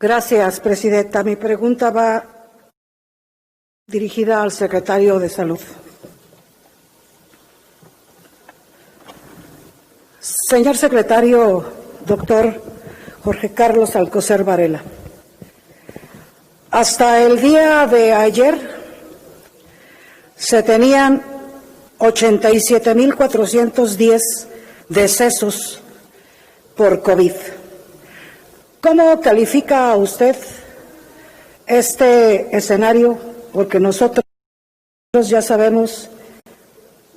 Gracias, presidenta. Mi pregunta va dirigida al secretario de Salud. Señor secretario, doctor Jorge Carlos Alcocer Varela, hasta el día de ayer se tenían 87.410 decesos por COVID. ¿Cómo califica usted este escenario? Porque nosotros ya sabemos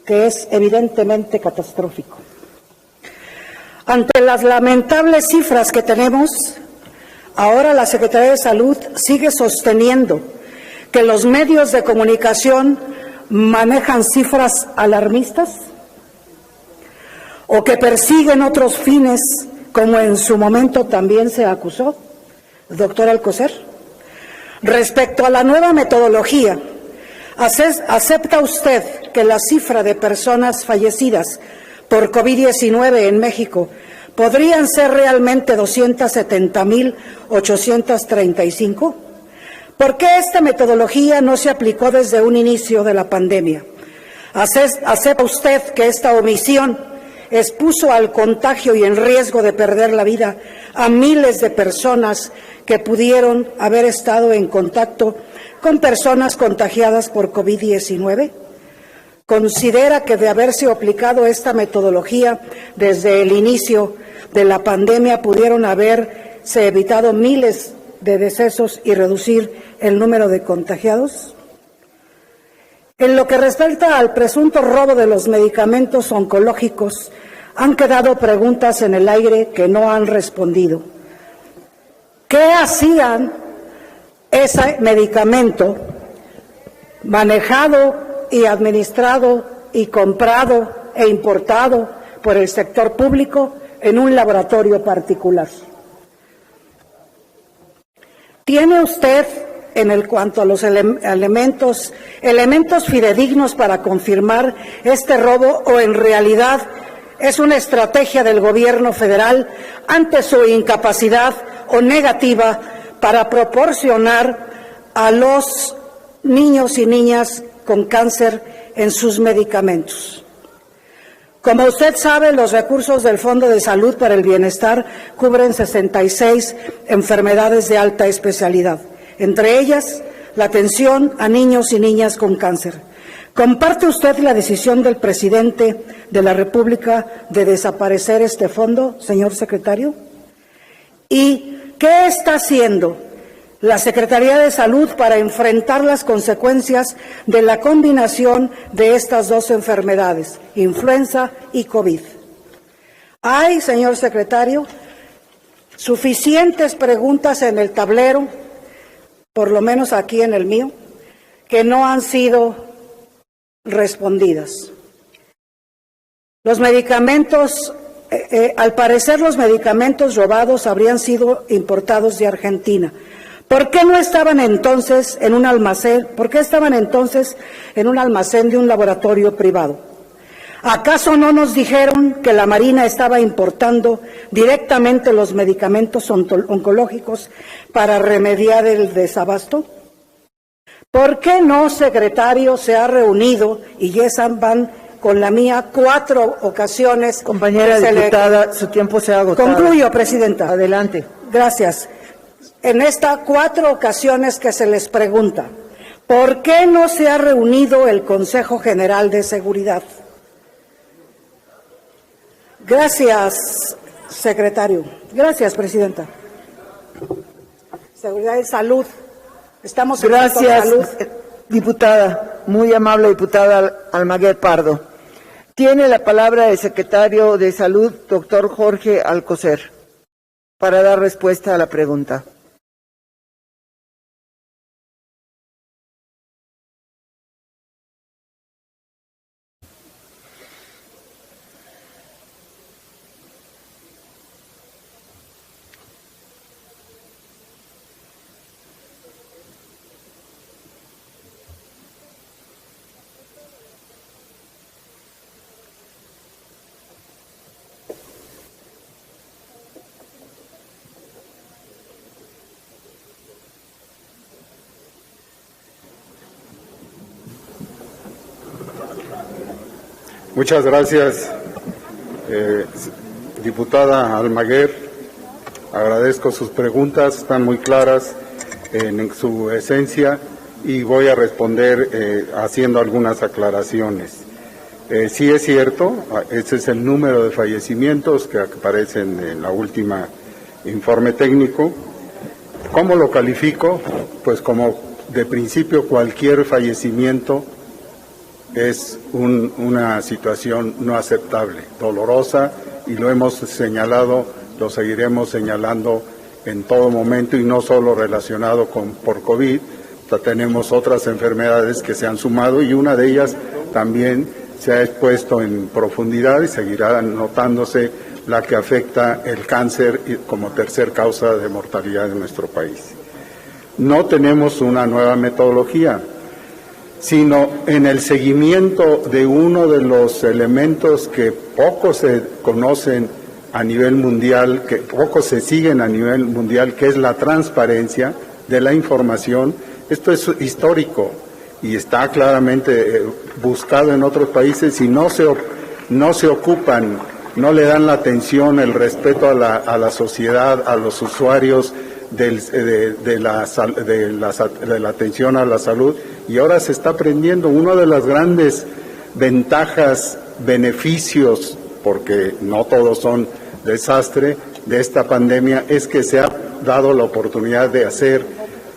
que es evidentemente catastrófico. Ante las lamentables cifras que tenemos, ahora la Secretaría de Salud sigue sosteniendo que los medios de comunicación manejan cifras alarmistas o que persiguen otros fines, como en su momento también se acusó, doctor Alcocer. Respecto a la nueva metodología, ¿acepta usted que la cifra de personas fallecidas por COVID-19 en México podrían ser realmente 270.835? ¿Por qué esta metodología no se aplicó desde un inicio de la pandemia? ¿Acepta usted que esta omisión expuso al contagio y en riesgo de perder la vida a miles de personas que pudieron haber estado en contacto con personas contagiadas por COVID-19? ¿Considera que de haberse aplicado esta metodología desde el inicio de la pandemia pudieron haberse evitado miles de decesos y reducir el número de contagiados? En lo que respecta al presunto robo de los medicamentos oncológicos, han quedado preguntas en el aire que no han respondido. ¿Qué hacían ese medicamento manejado y administrado y comprado e importado por el sector público en un laboratorio particular? ¿Tiene usted, en cuanto a los elementos fidedignos para confirmar este robo, o en realidad es una estrategia del gobierno federal ante su incapacidad o negativa para proporcionar a los niños y niñas con cáncer en sus medicamentos? Como usted sabe, los recursos del Fondo de Salud para el Bienestar cubren 66 enfermedades de alta especialidad, entre ellas la atención a niños y niñas con cáncer. ¿Comparte usted la decisión del presidente de la República de desaparecer este fondo, señor secretario? ¿Y qué está haciendo la Secretaría de Salud para enfrentar las consecuencias de la combinación de estas dos enfermedades, influenza y COVID? Hay, señor secretario, suficientes preguntas en el tablero, por lo menos aquí en el mío, que no han sido respondidas. Los medicamentos, al parecer los medicamentos robados habrían sido importados de Argentina. ¿Por qué no estaban entonces en un almacén? ¿Por qué estaban entonces en un almacén de un laboratorio privado? ¿Acaso no nos dijeron que la Marina estaba importando directamente los medicamentos oncológicos para remediar el desabasto? ¿Por qué no, secretario, se ha reunido, y ya van con la mía 4 ocasiones? Compañera diputada, su tiempo se ha agotado. Concluyo, presidenta. Adelante. Gracias. En estas 4 ocasiones que se les pregunta, ¿por qué no se ha reunido el Consejo General de Seguridad? Gracias, secretario. Gracias, presidenta. Seguridad y salud. Estamos en Gracias, salud. diputada, muy amable diputada Almaguer Pardo. Tiene la palabra el secretario de Salud, doctor Jorge Alcocer, para dar respuesta a la pregunta. Muchas gracias, diputada Almaguer. Agradezco sus preguntas, están muy claras en su esencia y voy a responder haciendo algunas aclaraciones. Sí es cierto, ese es el número de fallecimientos que aparecen en la última informe técnico. ¿Cómo lo califico? Pues como de principio cualquier fallecimiento es una situación no aceptable, dolorosa, y lo hemos señalado, lo seguiremos señalando en todo momento, y no solo relacionado por COVID. Tenemos otras enfermedades que se han sumado y una de ellas también se ha expuesto en profundidad y seguirá notándose, la que afecta el cáncer como tercer causa de mortalidad en nuestro país. No tenemos una nueva metodología, sino en el seguimiento de uno de los elementos que poco se conocen a nivel mundial, que poco se siguen a nivel mundial, que es la transparencia de la información. Esto es histórico y está claramente buscado en otros países, y no se ocupan, no le dan la atención, el respeto a la sociedad, a los usuarios de la atención a la salud, y ahora se está aprendiendo. Una de las grandes ventajas, beneficios, porque no todos son desastre, de esta pandemia es que se ha dado la oportunidad de hacer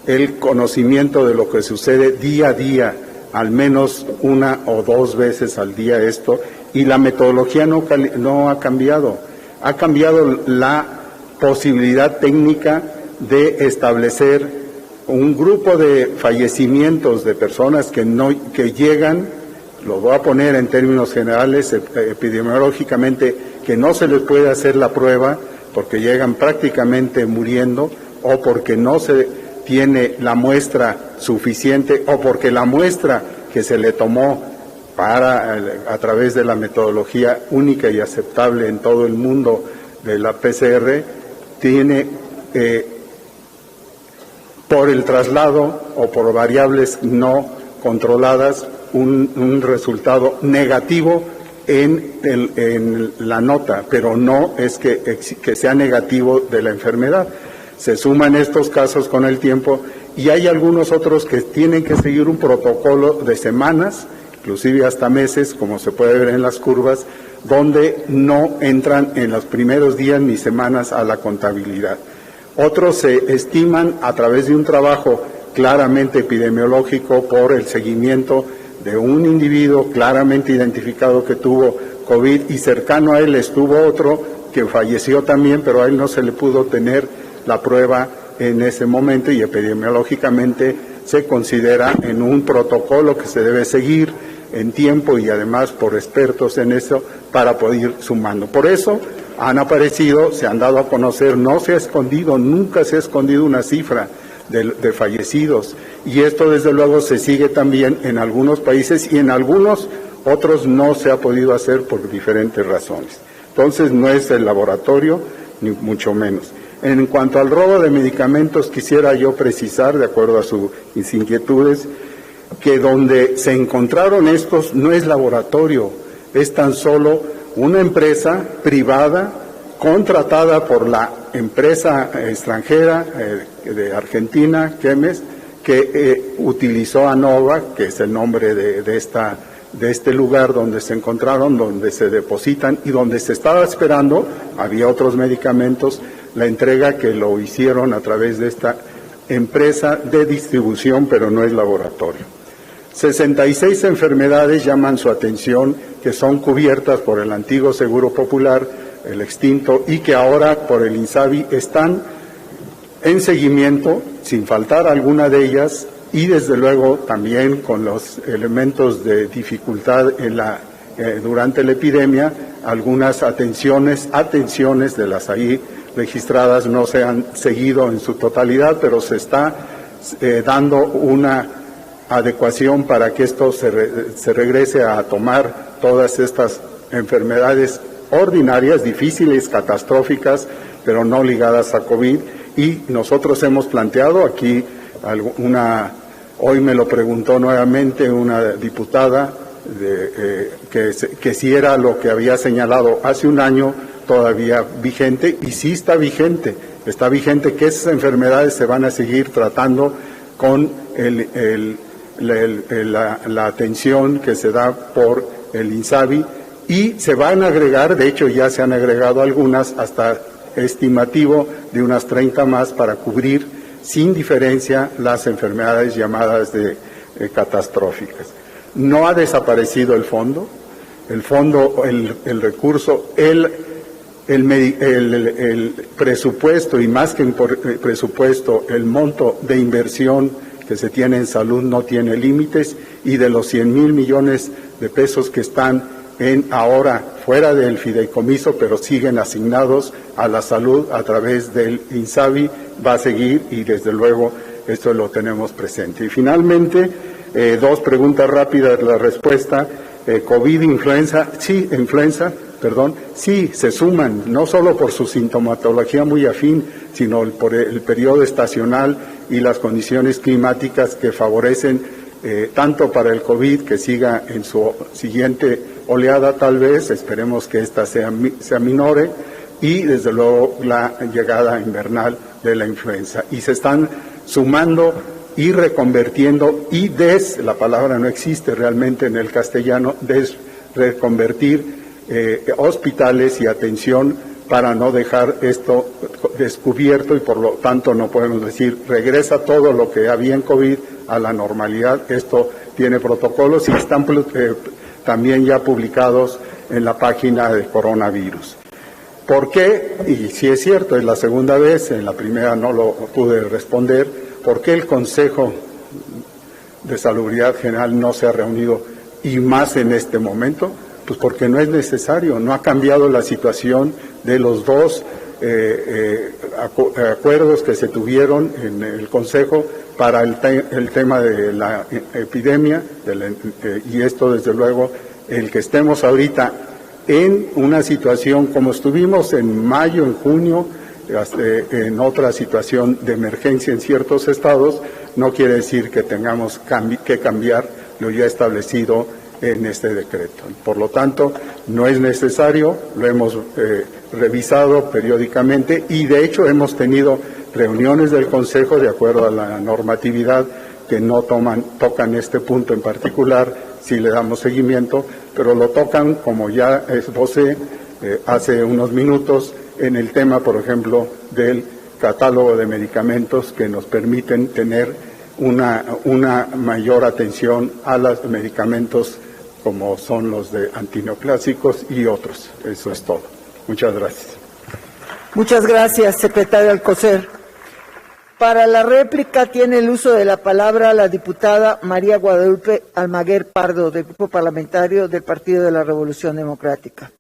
el conocimiento de lo que sucede día a día, al menos una o dos veces al día esto, y la metodología no ha cambiado. Ha cambiado la posibilidad técnica de establecer un grupo de fallecimientos de personas que llegan, lo voy a poner en términos generales, epidemiológicamente, que no se les puede hacer la prueba porque llegan prácticamente muriendo, o porque no se tiene la muestra suficiente, o porque la muestra que se le tomó a través de la metodología única y aceptable en todo el mundo de la PCR tiene por el traslado o por variables no controladas un resultado negativo en la nota, pero no es que sea negativo de la enfermedad. Se suman estos casos con el tiempo, y hay algunos otros que tienen que seguir un protocolo de semanas, inclusive hasta meses, como se puede ver en las curvas, donde no entran en los primeros días ni semanas a la contabilidad. Otros se estiman a través de un trabajo claramente epidemiológico por el seguimiento de un individuo claramente identificado que tuvo COVID, y cercano a él estuvo otro que falleció también, pero a él no se le pudo tener la prueba en ese momento, y epidemiológicamente se considera en un protocolo que se debe seguir en tiempo, y además por expertos en eso, para poder ir sumando. Por eso han aparecido, se han dado a conocer, no se ha escondido, nunca se ha escondido una cifra de fallecidos, y esto desde luego se sigue también en algunos países, y en algunos otros no se ha podido hacer por diferentes razones. Entonces no es el laboratorio, ni mucho menos. En cuanto al robo de medicamentos, quisiera yo precisar, de acuerdo a sus inquietudes, que donde se encontraron estos no es laboratorio, es tan solo una empresa privada contratada por la empresa extranjera de Argentina, Chemes, que utilizó ANOVA, que es el nombre de este lugar donde se encontraron, donde se depositan y donde se estaba esperando, había otros medicamentos, la entrega, que lo hicieron a través de esta empresa de distribución, pero no es laboratorio. 66 enfermedades llaman su atención, que son cubiertas por el antiguo Seguro Popular, el extinto, y que ahora por el INSABI están en seguimiento, sin faltar alguna de ellas, y desde luego también con los elementos de dificultad durante la epidemia, algunas atenciones de las ahí registradas no se han seguido en su totalidad, pero se está dando una adecuación para que esto se regrese a tomar todas estas enfermedades ordinarias, difíciles, catastróficas, pero no ligadas a COVID. Y nosotros hemos planteado aquí hoy me lo preguntó nuevamente una diputada, que sí era lo que había señalado hace un año todavía vigente, y sí está vigente que esas enfermedades se van a seguir tratando con la atención que se da por el INSABI, y se van a agregar, de hecho ya se han agregado algunas, hasta estimativo de unas 30 más para cubrir sin diferencia las enfermedades llamadas de catastróficas. No ha desaparecido el fondo, el recurso, el presupuesto, y más que el presupuesto, el monto de inversión que se tiene en salud no tiene límites, y de los 100,000 millones de pesos que están ahora fuera del fideicomiso, pero siguen asignados a la salud a través del INSABI, va a seguir, y desde luego esto lo tenemos presente. Y finalmente, dos preguntas rápidas, la respuesta. COVID, influenza, sí, se suman, no solo por su sintomatología muy afín, sino por el periodo estacional y las condiciones climáticas que favorecen tanto para el COVID, que siga en su siguiente oleada tal vez, esperemos que esta sea minore, y desde luego la llegada invernal de la influenza. Y se están sumando y reconvertiendo, la palabra no existe realmente en el castellano, reconvertir hospitales y atención para no dejar esto descubierto, y por lo tanto no podemos decir regresa todo lo que había en COVID a la normalidad. Esto tiene protocolos y están también ya publicados en la página de coronavirus. ¿Por qué? Y si es cierto, es la segunda vez, en la primera no lo pude responder, ¿por qué el Consejo de Salubridad General no se ha reunido, y más en este momento? Pues porque no es necesario, no ha cambiado la situación de los dos acuerdos que se tuvieron en el Consejo para el tema de la epidemia, y esto desde luego, el que estemos ahorita en una situación como estuvimos en mayo, en junio, en otra situación de emergencia en ciertos estados, no quiere decir que tengamos que cambiar lo ya establecido en este decreto. Por lo tanto, no es necesario, lo hemos revisado periódicamente, y de hecho hemos tenido reuniones del Consejo de acuerdo a la normatividad que no tocan este punto en particular, si le damos seguimiento, pero lo tocan, como ya esbocé hace unos minutos, en el tema, por ejemplo, del catálogo de medicamentos que nos permiten tener una mayor atención a los medicamentos como son los de antineoplásicos y otros. Eso es todo. Muchas gracias. Muchas gracias, secretario Alcocer. Para la réplica tiene el uso de la palabra la diputada María Guadalupe Almaguer Pardo, del Grupo Parlamentario del Partido de la Revolución Democrática.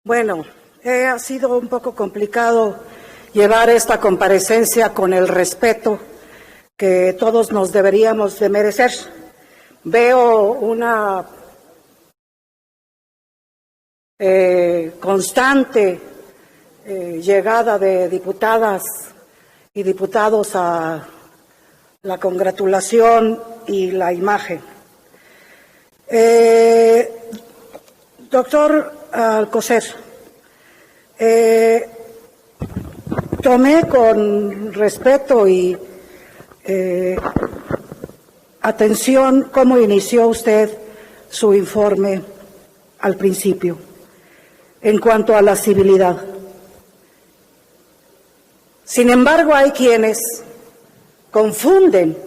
Bueno, ha sido un poco complicado llevar esta comparecencia con el respeto que todos nos deberíamos de merecer. Veo una constante llegada de diputadas y diputados a la congratulación y la imagen. Doctor Alcocer, tomé con respeto y atención cómo inició usted su informe al principio en cuanto a la civilidad. Sin embargo, hay quienes confunden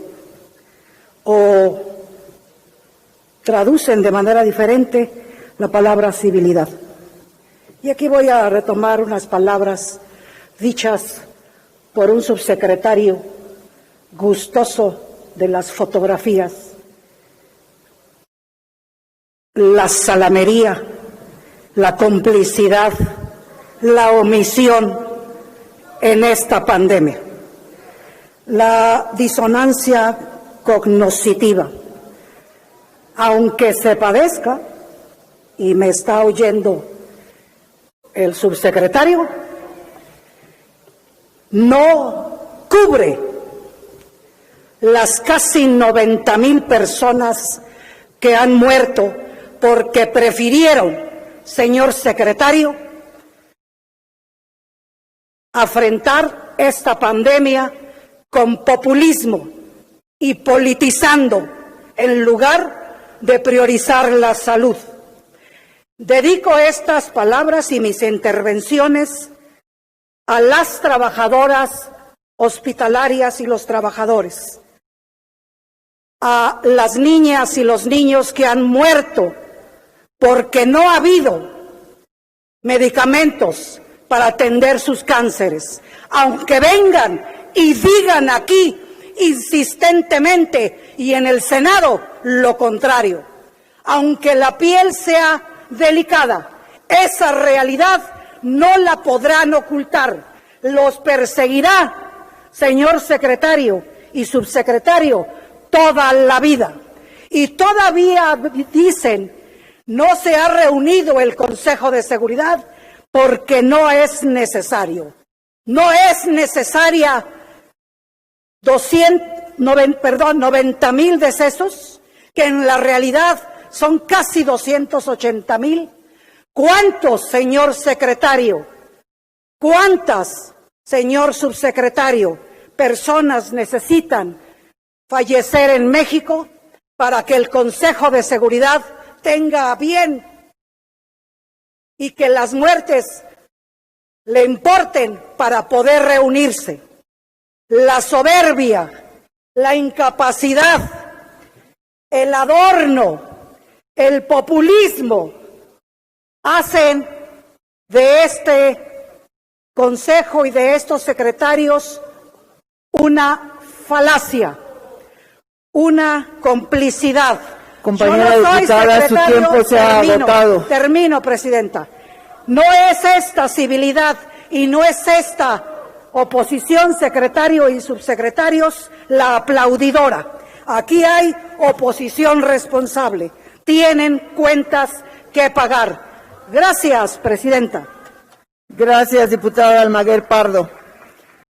o traducen de manera diferente la palabra civilidad. Y aquí voy a retomar unas palabras dichas por un subsecretario gustoso de las fotografías. La salamería, la complicidad, la omisión en esta pandemia. La disonancia cognitiva, aunque se padezca, y me está oyendo el subsecretario, no cubre las casi 90,000 personas que han muerto porque prefirieron, señor secretario, afrontar esta pandemia con populismo y politizando en lugar de priorizar la salud. Dedico estas palabras y mis intervenciones a las trabajadoras hospitalarias y los trabajadores, a las niñas y los niños que han muerto porque no ha habido medicamentos para atender sus cánceres, aunque vengan y digan aquí insistentemente y en el Senado lo contrario. Aunque la piel sea delicada, esa realidad no la podrán ocultar, los perseguirá, señor secretario y subsecretario, toda la vida. Y todavía dicen, no se ha reunido el Consejo de Seguridad porque no es necesario. No es necesaria 90,000 decesos, que en la realidad son casi 280,000. ¿Cuántos, señor secretario? ¿Cuántas, señor subsecretario, personas necesitan fallecer en México para que el Consejo de Seguridad tenga bien y que las muertes le importen para poder reunirse? La soberbia, la incapacidad, el adorno, el populismo hacen de este Consejo y de estos secretarios una falacia, una complicidad. Compañera diputada, su tiempo se ha agotado. Termino, Presidenta. No es esta civilidad y no es esta oposición, secretario y subsecretarios, la aplaudidora. Aquí hay oposición responsable. Tienen cuentas que pagar. Gracias, Presidenta. Gracias, diputada Almaguer Pardo.